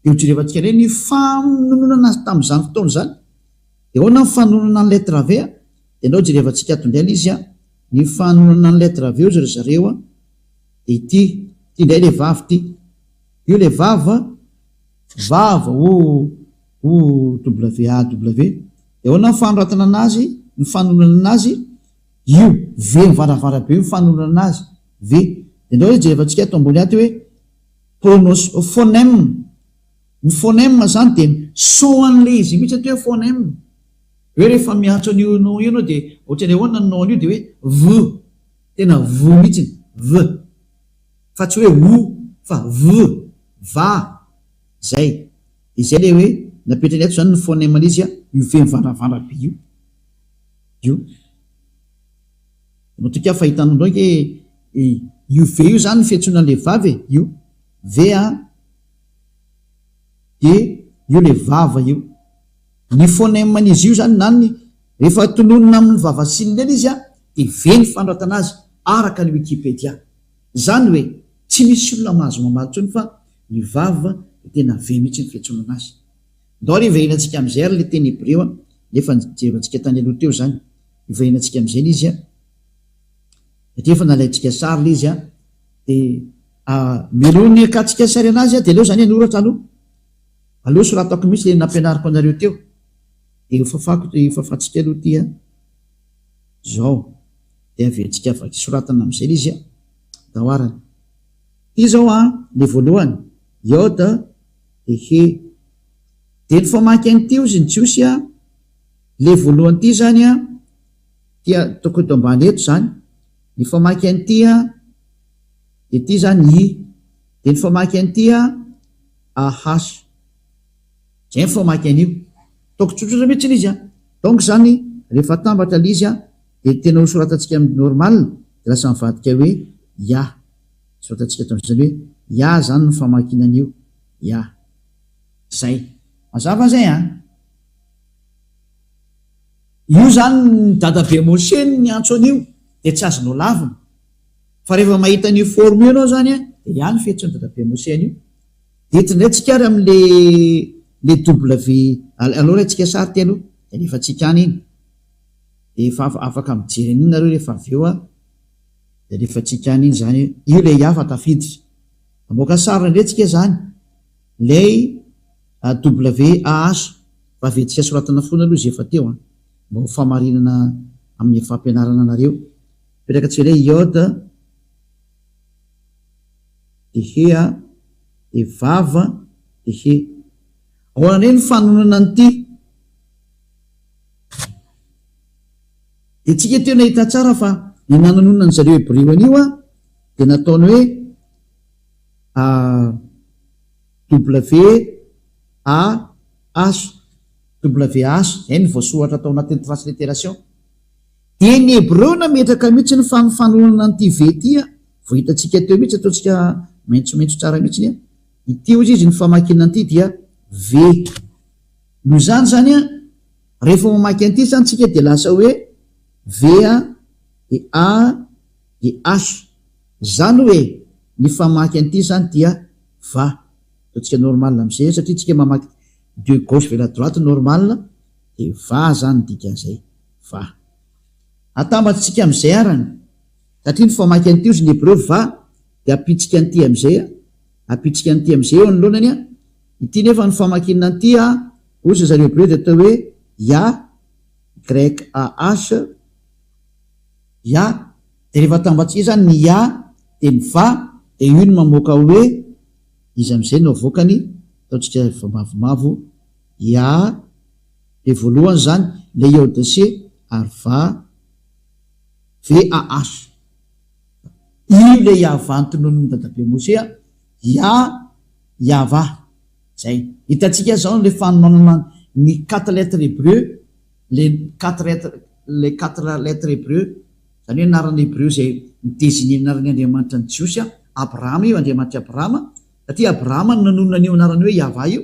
io jerevantsika ireny ny famononana azy tamin'izany fotoana zany. De ahoana ny fanonana ny lettre V de ianao jerevantsika ato indray izy a ny fanonana ny lettre V ry zareo a de ity indray le vavy ity io le vava o WAW de ahoana ny fanoratana anazy ny fanonana anazy io V mivaravara be io fanonana anazy V de ianao jerevantsika ato ambony ato hoe phonème ny phonème zany de son an'le izy mihitsy atao hoe phonème hoe rehefa miantso an'io nom io anao de ohatrany ahoana ny nom io de hoe V tena V mihitsy V fa tsy hoe O fa V va zay izay le hoe napetrany ato zany ny phonème an'izy a io V mivaravara be io no toka fahitanao ndraiky io V io zany fiantsoanan'le vavy io V a de io le vava io ny phonème an'izy io zany nany rehefa tononona amin'ny vavasilina eny izy a de V ny fanoratana azy araka ny Wikipédia zany hoe tsy misy olona mahazo mamaly fa ny vava de tena V mihitsy ny fiantsonana azy. Ndao ary iverenantsika am'izay ary le teny hébreu nefa jerevantsika tany aloha teo zany iverenantsika am'izay izy a satria efa nalaintsika sary le izy a de melony akatsika sary anazy a de leo zany anoratra aloha soratako mihitsy le nampianariko anareo teo de fafatsika aloha ty a zao de aventsika vaky soratana am'izay le izy a dahoarany ty zao a le voalohany iode de he de ny famaky an'ity ozy ny jiosy a le voalohany ty zany a tia tokony to ambany eto zany ny famaky an'ity a de ty zany I de ny famaky an'ity a ahas zay ny famaky an'io toko tsotsotra mihitsy izy a donc zany rehefa tambatra le izy a de tena ho soratantsika amin'ny normal de lasa mivadika hoe ya soratantsika to am'izany hoe ya zany ny famakinan'io ya zay mazava zay a io zany ny dadabe Moshe ny antso an'io de tsy azonao lavina fa rehefa mahita an'io forme io anao zany a de ihany fiantsony dadabe Moshe an'io de tindrantsika ary am'le W aloha raintsika sary ty aloha de nefa tsika any iny de efa afaka mijery an'iny nareo rehefa avy eo a de rehefa tsika any iny zany io le iafa tafiditra amoaka sary ndretsika zany lay WAH fa ventsika soratana fona aloha izy efa teo a mba ho famarinana amin'ny fampianarana anareo petraka tsy le iode de he a de vava de he ahoana ny fanonana an'ity de tsika teo nahita tsara fa ny nanonona ny zareo hébreu an'io a de nataony hoe WAH zay ny voasoratra atao anatin'ny transliteration de ny hébreu nametraka mihitsy ny fanonana an'ity V ty a vo hitatsika teo mihitsy ataontsika maintsomaintso tsara mihitsy ny ity ozy izy ny famakina an'ity dia V no zany zany a rehefa mamaky an'ity zany tsika de lasa hoe V a de A de H zany hoe ny famaky an'ity zany dia va ataontsika normal am'izay satria tsika mamaky de gauche vers la droite normal de va zany dikan'izay va atambatsika am'izay arany satria ny famaky an'ity ozy ny hébreu va de apitsika an'ity am'izay apitsika an'ity am'izay eo anolonany a ity nefa ny famakina an'ity a ozy zareo hébreu de atao hoe ya grec AH ya de rehefa atambatsika zany ny ya de ny va de io ny mamoaka hoe izy am'izay no avoakany ataontsika mavomavo ya de voalohany zany le iode C ary va VAH io le iava antonon'ny dadabe Moshe a yava zay hitatsika zao le fanonana ny 4 lettres hébreu le 4 lettres hébreu zany hoe anarany hébreu zay miteziny anarany Andriamanitra ny Jiosy a Abrahama io Andriamanitra Abrahama satria Abrahama no nanonona an'io anarany hoe yava io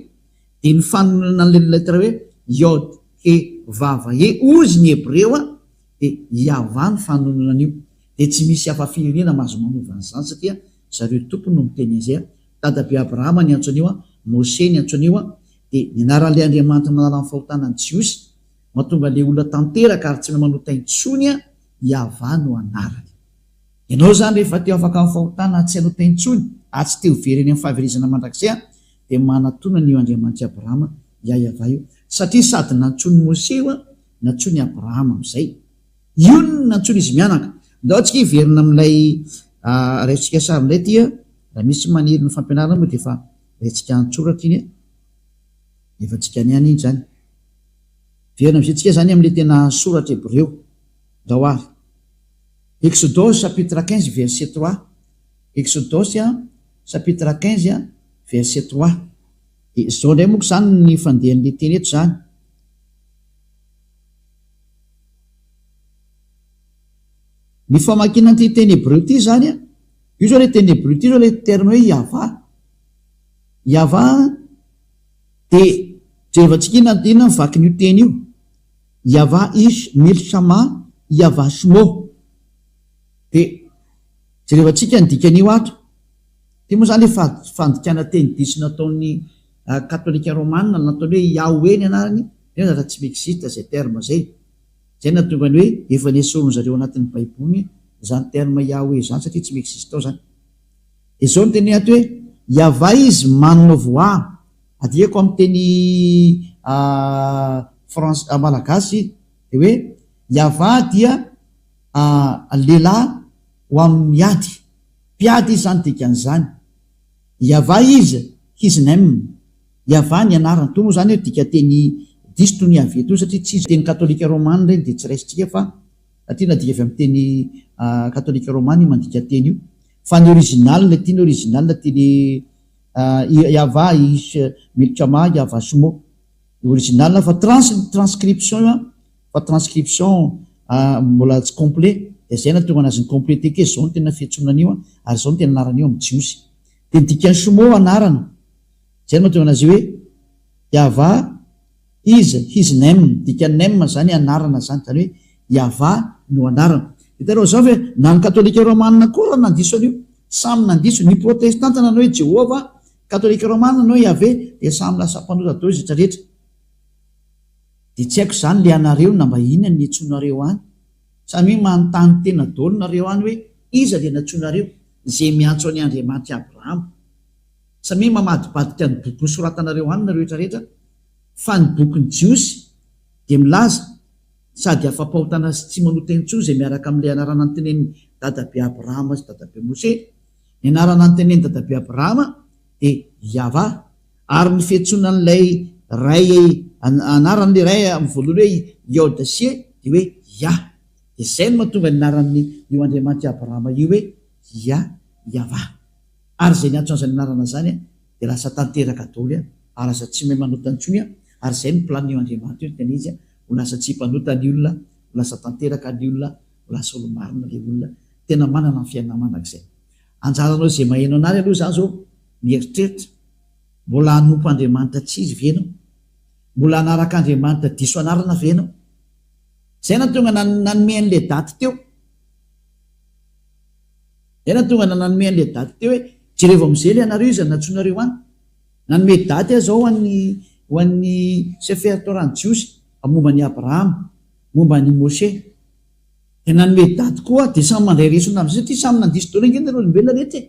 de ny fanonana an'le lettre hoe iode he vava he ozy ny hébreu a de yava ny fanonana an'io de tsy misy hafa firenena mahazo manovana zany satria zareo tompony no miteny izay dadabe Abrahama ny antso an'io a Mose ny antsoina io dia ny anaran'ilay Andriamanitra manala ny fahotana ny Jiosy mahatonga le olona tanteraka ary tsy manota intsony Yahva no anarany. Ianao zany rehefa teo afaka amin'ny fahotana tsy hanota intsony ary tsy teo vereny amin'ny fahaverizana mandrakizay dia manatona io Andriamanitra Abrahama Yahva io, satria sady nantsony Mose io nantsony Abrahama amin'izay. Io no nantsony izy mianaka. Ndao antsika hiverina amin'ilay raintsika sary indray tia raha misy maniry ny fampianarana moa dia efa raintsika antsoratra iny efa tsika niany iny zany. Verina amin'izay zany amin'ilay tena soratra Hébreu ndao ary. Exodus chapitre 15 verset 3. Exodus chapitre 15 verset 3. Izao ndray moa zany ny fandehan'ilay teny eto zany. Ny famakiana ty teny Hébreu ty zany io zao le teny Hébreu ty zao le terme hoe Yahva. Yahva dia jerevantsika inona mivaky n'io teny io. Yahva ish milshama Yahva shmo. Dia jerevantsika ny dikan'io ato. Ty moa zany le fandikana teny diso nataon'ny katolika romana nataony hoe Yahweh ny anarany, raha tsy existe zay terme zay. Zay natonga ny hoe efa nesorony zareo anatin'ny baiboly zany terme Yahweh zany satria tsy existe ao zany. Izao ny teny ato hoe Yahva izy manana voix. Adikako amin'ny teny malagasy dia hoe Yahva dia lehilahy ho amin'ny miady. Mpiady izy zany dikan'izany. Yahva izy his name. Yahva ny anarany to moa zany hoe dika teny diso toy ny avy eto satria tsy teny katolika romana ireny dia tsy raisitsika fa satria nadika avy amin'ny teny katolika romana mandika teny io. Fa ny original tiany original teny Yahva ish milchama Yahva shmo original fa transcription fa transcription mbola tsy complet dia zay natonga anazy ny complété ke zao ny tena fiantsonan'io ary zao ny tena anarana io amin'ny Jiosy. Dia ny dikany shmo anarana zay matonga anazy hoe Yahva is his name, dika name zany anarana zany, zany hoe Yahva no anarana. Hitanao zao hoe na ny katolika romana koa raha nandiso an'io, samy nandiso. Ny protestanta nanao hoe Jehova, katolika romana nanao Yahvé, dia samy lasa mpanota dao izy rehetrarehetra. Dia tsy haiko zany le anareo na mba inona ny antsonareo any, samy manontany tena daholo nareo any hoe iza le nantsonareo zay miantso any Andriamanitra Abrahama. Samy mamadibadika ny boky soratanareo any nareo rehetrarehetra. Fa ny bokin'ny Jiosy dia milaza sady afa-pahotana sy tsy manota intsony zay miaraka amin'ilay anarana nyteneny dadabe Abrahama sy dadabe Mose. Ny anarana nyteneny dadabe Abrahama dia Yahva, ary ny fiantsonan'ilay ray anaran'ilay ray amin'ny voalohany hoe Yod-Sie dia hoe Yah. Dia izay no mahatonga ny anaran'ny io Andriamanitra Abrahama io hoe Yahva. Ary zay ny antsoan'izany anarana zany dia lasa tanteraka daholo ary lasa tsy mahay manota intsony ary zay ny planio Andriamanitra io tena izy ho lasa tsy mpanota ny olona, ho lasa tanteraka ny olona, ho lasa olo-marina ilay olona. Tena manana ny fiainana manak'izay. Anjaranao zay mahainao anary aloha zany zao mieritreritra mbola hanompo Andriamanitra tsy izy venao, mbola hanaraka Andriamanitra diso anarana venao. Zay na tonga nanome an'ilay daty teo. Zay na tonga nanome an'ilay daty teo hoe jereva amin'izay ilay anareo izy nantsonareo any. Nanome daty zao ho an'ny sefer Torah-ny Jiosy momba ny Abrahama, momba ny Mose. Dia nanome daty koa dia samy mandray resona amin'izay satria samy nandiso daholo angeny ireo olombelona rehetra.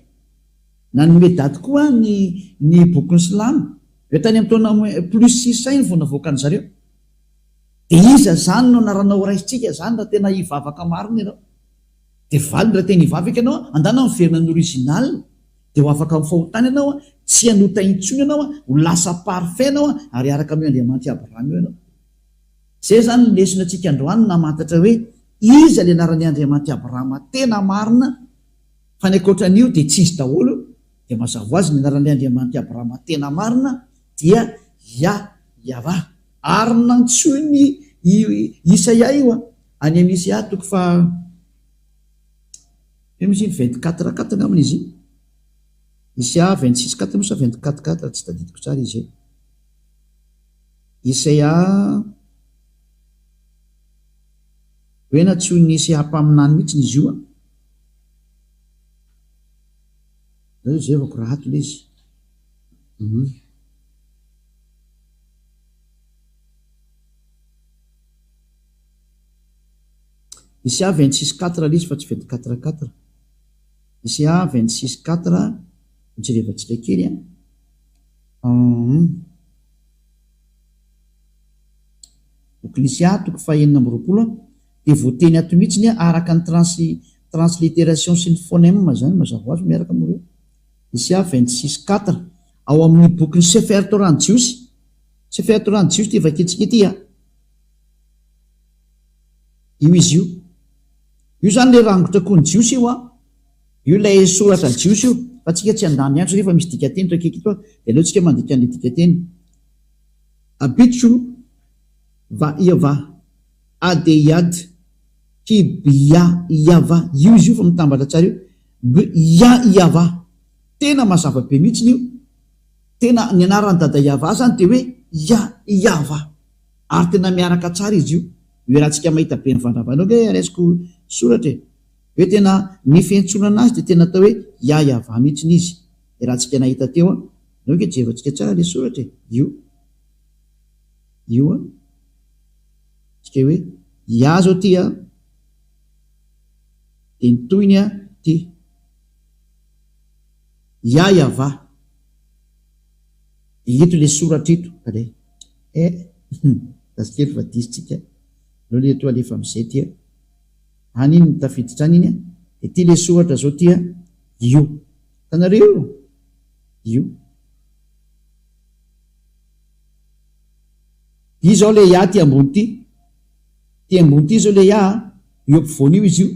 Nanome daty koa ny bokin'ny Silamo hoe tany amin'ny taona plus 600 vao navoaka ny zareo. Dia iza zany no anaranao raisitsika zany raha tena hivavaka marina ianao. Dia valiny raha tena hivavaka ianao andana miverina ny original dia ho afaka amin'ny fahotana ianao tsy hanota intsony ianao ho lasa parfait ianao ary araka amin'ny Andriamanitra Abrahama io ianao. Zay zany ny lesona antsika androany namantatra hoe iza le anaran'ny Andriamanitra Abrahama tena marina fa ny ankoatran'io dia tsy izy daholo. Dia mazava ho azy ny anaran'ny Andriamanitra Abrahama tena marina dia Yahva. Ary nantsoy ny Isaia io any amin'ny Isaia toko fa misy 24:4 angambany izy. Isaia 26:4 mosa 24:4 tsy tadidiko tsara izy. Isaia hoe natsoy ny Isaia hampaminany mihitsy izy io. Zay vako raha ato ilay izy. Isia 26 izy fa tsy 24 Isia 26 mijerevantsika kely Isia toko fahaenina amby roapolo dia voateny ato mihitsiny araka ny transliteration sy ny phonème zany mazava azy miaraka amin'ireo. Isia 26 ao amin'ny bokyny Sefer Torah-ny Jiosy. Sefer Torah-ny Jiosy ty vakintsika ity io izy io zany le rangotra koa ny Jiosy io ilay soratra Jiosy io fa tsika tsy andany andro rehefa misy dikateny to akaiky ito dia aleontsika mandika an'le dikateny. Abitso va iava adeyad kibia iava io izy io fa mitambatra tsara io ia iava tena mazava be mihitsiny io tena ny anarany dada iava zany dia hoe ia iava ary tena miaraka tsara izy io rahantsika mahita be ny vandravana hoe resiko soratra hoe tena ny fiantsonana azy dia tena atao hoe ia iava mihitsiny izy rahantsika nahita teo hoe jevatsika tsara le soratra io tsika hoe ia zao ty dia nytoiny ty ia iava ito le soratra ito kale dasikely fa disitsika alo le to alefa amizay tya any iny mitafiditra any iny dia ty le soratra zao tya io tanareo io i zao le ia ty ambony ty ambony ty zao le ia io ampovoany io izy io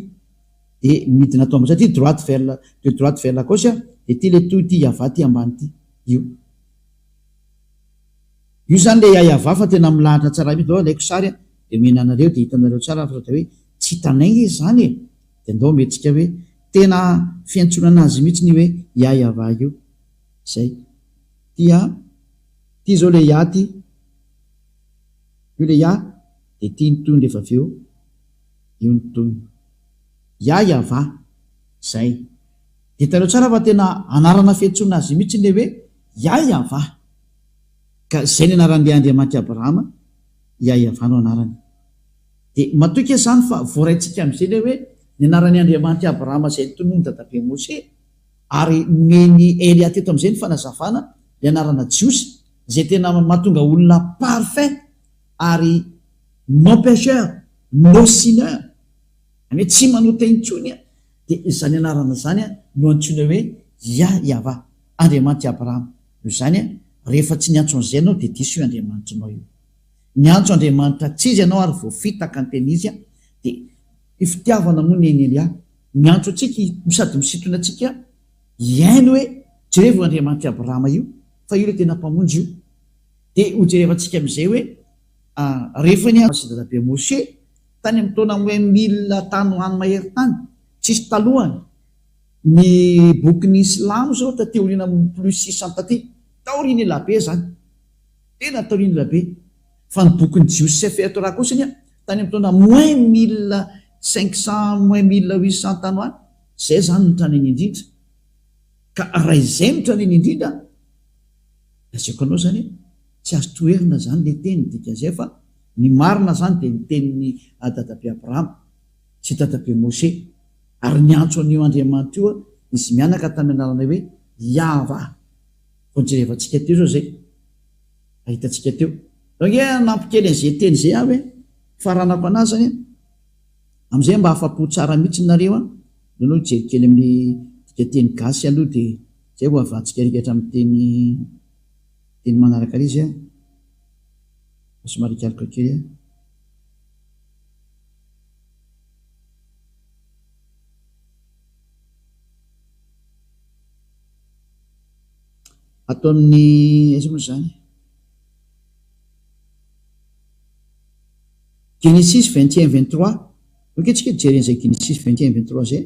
dia midina atao am'zay ty droite vers la gauche dia ty le toy ty iava ty ambany ty io zany le ia iava fa tena milahatra tsara mihitsy dao alaiko sary dia mihinanareo dia hitanareo tsara fa hoe tsy tanainga izy zany dia ndao metsika hoe tena fiantsonana azy mihitsy ny hoe ia iava io zay ty zao le ia ty io le ia dia ty nytoy rehefa avy eo io nytoy ia iava zay dia hitanareo tsara fa tena anarana fiantsonana azy mihitsy le hoe ia iava ka zay ny anaran'le Andriamanitra Abrahama ia iavano anarany dia matoka zany fa voaraintsika amin'izay le hoe ny anaran'ny Andriamanitra Abrahama zay tonony dadabe Mose ary meny Elia teto amin'izay ny fanazavana ny anarana Jiosy zay tena mahatonga olona parfait ary non pécheur non sineur ane tsy manota intsony dia izany anarana zany no antsoina hoe ia iava Andriamanitra Abrahama io zany rehefa tsy niantso an'izay ianao dia diso io Andriamanitra anao io niantso Andriamanitra tsy izy ianao ary voafitaka ny teny izy dia ifitiavana moa ny eny Elia miantso atsika sady misintona atsika iaino hoe jerevo Andriamanitra Abrahama io fa io le tena mpamonjy io dia ho jerevantsika amin'izay hoe rehefa sy dadabe Mose tany amin'ny taona 1000 tany hoany mahery tany tsisy talohany ny bokyny Islamo zao tateoriana plus 600 taty taoriana elabe zany tena taoriana elabe fa ny bokyny Jiosy Sefer Torah kosany tany amin'ny taona -1500 -1800 tany hoany zay zany nitraneny indrindra ka raha izay nitraneny indrindra aseoko anao zany tsy azo toerina zany le teny dika zay fa ny marina zany dia nyteniny dadabe Abrahama sy dadabe Mose ary niantso an'io Andriamanitra io izy mianaka tamin'ny anarana hoe iava fonjerevantsika teo zao zay ahitantsika teo donc nampikely an'izay teny zay hoe faranako anazy zany amin'izay mba afapo tsara mihitsy nareo nao jerikely amin'ny dikateny gasy aloha dia zay ho avantsika rikatra amin'ny teny manaraka izy somary kaliko kely atao amin'ny aiza moa zany Genesis 21-23 ok tsika jeren'izay Genesis 21-23 zay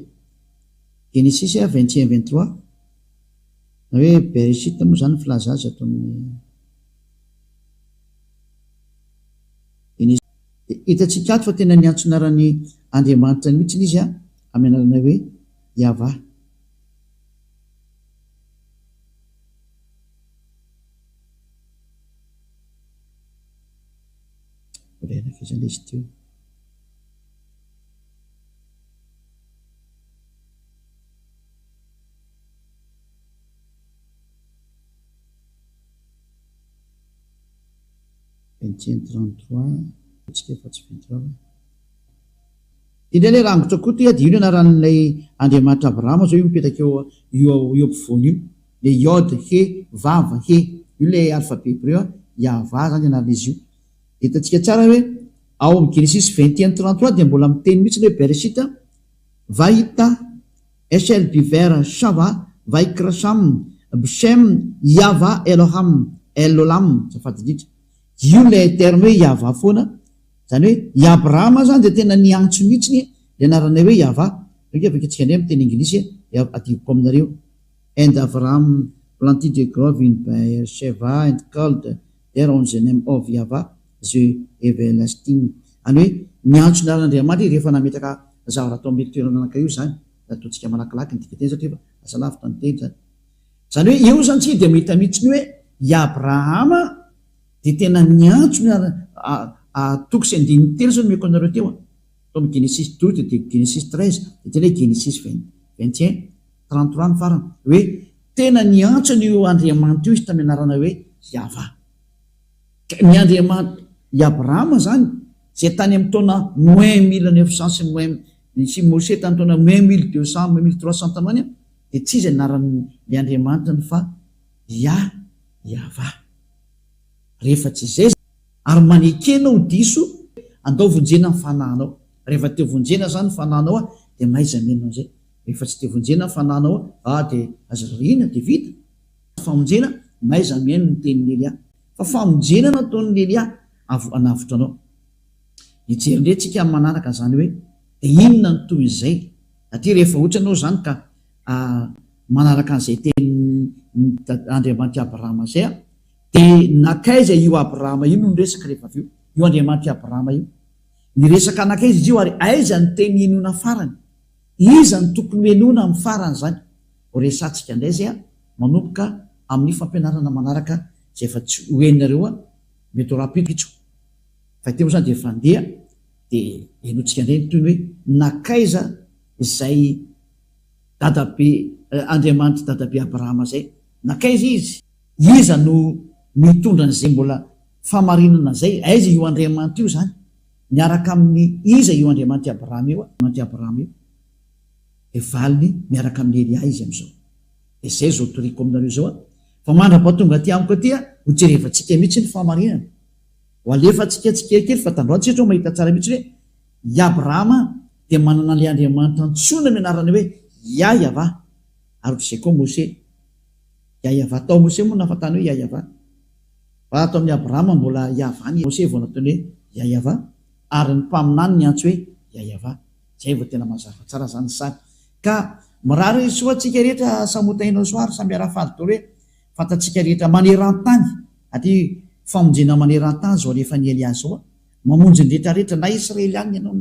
Genesis 21-23 na hoe Bereshit moa zany filaza azy atao amin'ny hitatsika ato fa tena niantsonarany Andriamanitra mihitsy izy amin'ny anarana hoe iava fizany izy teo 21 33 tsika efa tsy 23 indray lay rangotra koa ty ady io anaran'ilay Andriamanitra Abrahama zao io mipetraka eo ampovoany io le iode he vava he io le alphabet hébreu Yahva zany anaran'izy io. Hitantsika tsara hoe ao amin'ny Genesis 21 33 dia mbola miteny mihitsy hoe Bereshit vahita Eshel biver shava vaikrasham Bishem Yahva Eloham Elolam zafadiditra io le terme hoe Yahva foana zany hoe i Abrahama zany dia tena niantso mihitsy le anarana hoe Yahva aveka antsika ndray miteny anglisy adivoko aminareo and Abraham planted a grove in Beersheba and called there on the name of Yahva the everlasting. Any hoe niantso naran'Andriamanitra rehefa nametraka zavatra atao amin'ny toerana anankiray zany ataontsika malakilaky ny dikateny satria efa asa lavitra ny teny zany. Zany hoe eo zany tsika dia mahita mihitsy hoe i Abrahama dia tena niantso toko sy andininy telo zany meko anareo teo atao amin'ny Genesis 12 dia Genesis 13 dia tena hoe Genesis 21 33 ny farany hoe tena niantso n'io Andriamanitra io izy tamin'ny anarana hoe Yahva. Ny Andriamanitra i Abrahama zany zay tany amin'ny taona moins 1900 sy Mose tany taona moins 1200 moins 1300 tamany dia tsy izy anaran'ny Andriamanitra ny fa Yahva. Rehefa tsy izay ary manekena ho diso andao vonjena ny fanahinao. Rehefa teo vonjena zany fanahinao dia maiza menao zay. Rehefa tsy teo vonjena ny fanahinao dia aza rina dia vita. Famonjena maiza meno ny tenin'ny Elia. Fa famonjena nataon'ny Elia anavotra anao. Hijery ndray tsika amin'ny manaraka zany hoe dia inona ny toy izay satria rehefa ohatra anao zany ka manaraka an'izay teny Andriamanitra Abrahama zay dia nakaiza io Abrahama io no niresaka rehefa avy io Andriamanitra Abrahama io niresaka nakaiza izy io ary aiza ny teny enona farany iza ny tokony enona amin'ny farany zany ho resantsika indray zay manomboka amin'ny fampianarana manaraka zay efa tsy hoeninareo mety ho rapitso fa teo zany dia efa andeha dia enotsika indray ny toy ny hoe nakaiza izay dadabe Andriamanitra dadabe Abrahama zay nakaiza iza no mitondra n'izay mbola famarinana zay aiza io Andriamanitra io zany miaraka amin'ny iza io Andriamanitra Abrahama io dia valiny miaraka amin'ny Elia izy amin'izao dia zay zao toriko aminareo zao fa mandrapahatonga aty amiko aty ho jerevantsika mihitsy ny famarinana ho alefantsika tsikekely fa tandroantsika ho mahita tsara mihitsy hoe i Abrahama dia manana le Andriamanitra antsoina mianarana hoe Yahva ary ohatr'izay koa Mose Yahva tao Mose moa nafatany hoe Yahva fa atao amin'ny Abrahama mbola Yahva ny Mose vao nataony hoe Yahva ary ny mpaminany ny antso hoe Yahva zay vao tena mazava tsara zany sary ka mirary soatsika rehetra samotainao soary samby arafaly tao hoe fantatsika rehetra maneran-tany aty famonjena maneran-tany zao rehefa ny Elia zao mamonjy ny rehetrarehetra na Israeliany ianao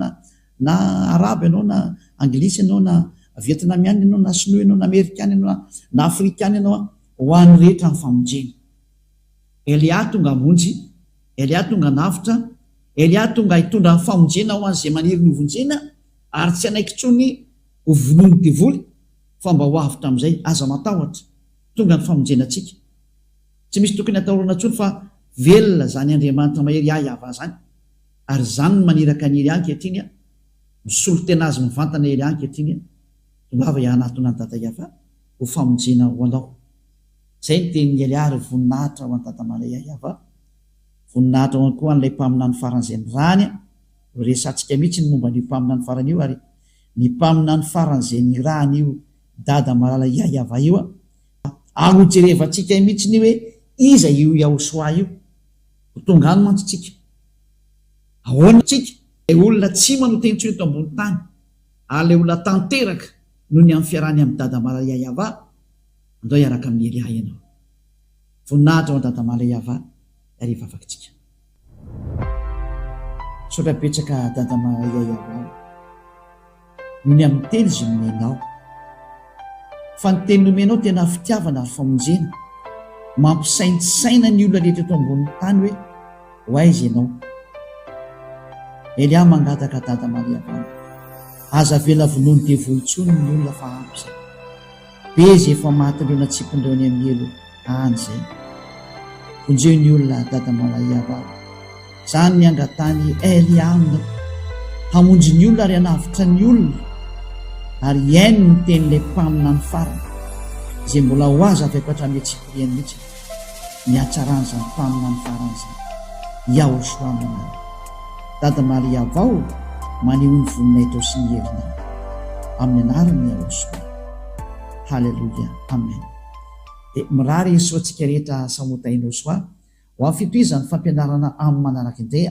na Araby ianao na Anglisy ianao na Vietnamiany ianao na Sinoa ianao na Amerikany ianao na Afrikany ianao ho an'ny rehetra ny famonjena. Elia tonga hamonjy, Elia tonga navitra, Elia tonga hitondra ny famonjena ho an'izay maniry ny hovonjena ary tsy anaiky tsony ho vonoiny devoly fa mba ho avy tamin'izay aza matahotra tonga ny famonjena atsika. Tsy misy tokony atahorana tsony fa velona zany Andriamanitra mahery Yahva zany ary zany ny maniraka ny Elia ankehitriny misolo tena azy mivantana Elia ankehitriny tonga avy anatona ny dada Yahva ho famonjena ho anao. Zay ny tenin'ny Elia ary voninahitra ho an'ny dada malay Yahva voninahitra ho koa an'ilay mpamina ny faran'izay ny rany resantsika mihitsy ny momba ny mpamina ny farany io ary ny mpamina ny faran'izay ny rany io dada malala Yahva io ahojerevantsika mihitsy ny hoe iza io Yahosoa io ho tonga any mantsy tsika ahoana tsika olona tsy manoteny tsony eto ambony tany ary le olona tanteraka noho ny amin'ny fiarany amin'ny dada malala Yahva andao hiaraka amin'ny Elia ianao voninahitra ho dada malala Yahva ary vavakitsika sotrapetsaka dada malala Yahva noho ny amin'ny teny izy nomenao fa ny teny nomenao tena fitiavana ary famonjena mampisaintsaina ny olona rehetra eto ambony tany hoe ho aiza ianao. Elia mangataka dada malala Yahva aza vela vonoiny devolontsony ny olona fa ampy zay be zay efa mahataleona tsipondreony amin'ny elo any zay vonjeo ny olona dada malala Yahva zany niangatany Eliam hamonjy ny olona ary hanavitra ny olona ary iaino ny tenyilay mpamina ny farany izay mbola ho azy avy akoatra miatsipiriany mihitsy miatsarany zany mpamina ny farany zany Yahosoa Dada Maria avao maneho ny voninay tao sy ny herinao amin'ny anarany Yahosoa. Halleluja, amen. Mirary soantsika rehetra samotainao soa ho amin'ny fitohizany fampianarana amin'ny manaraka indray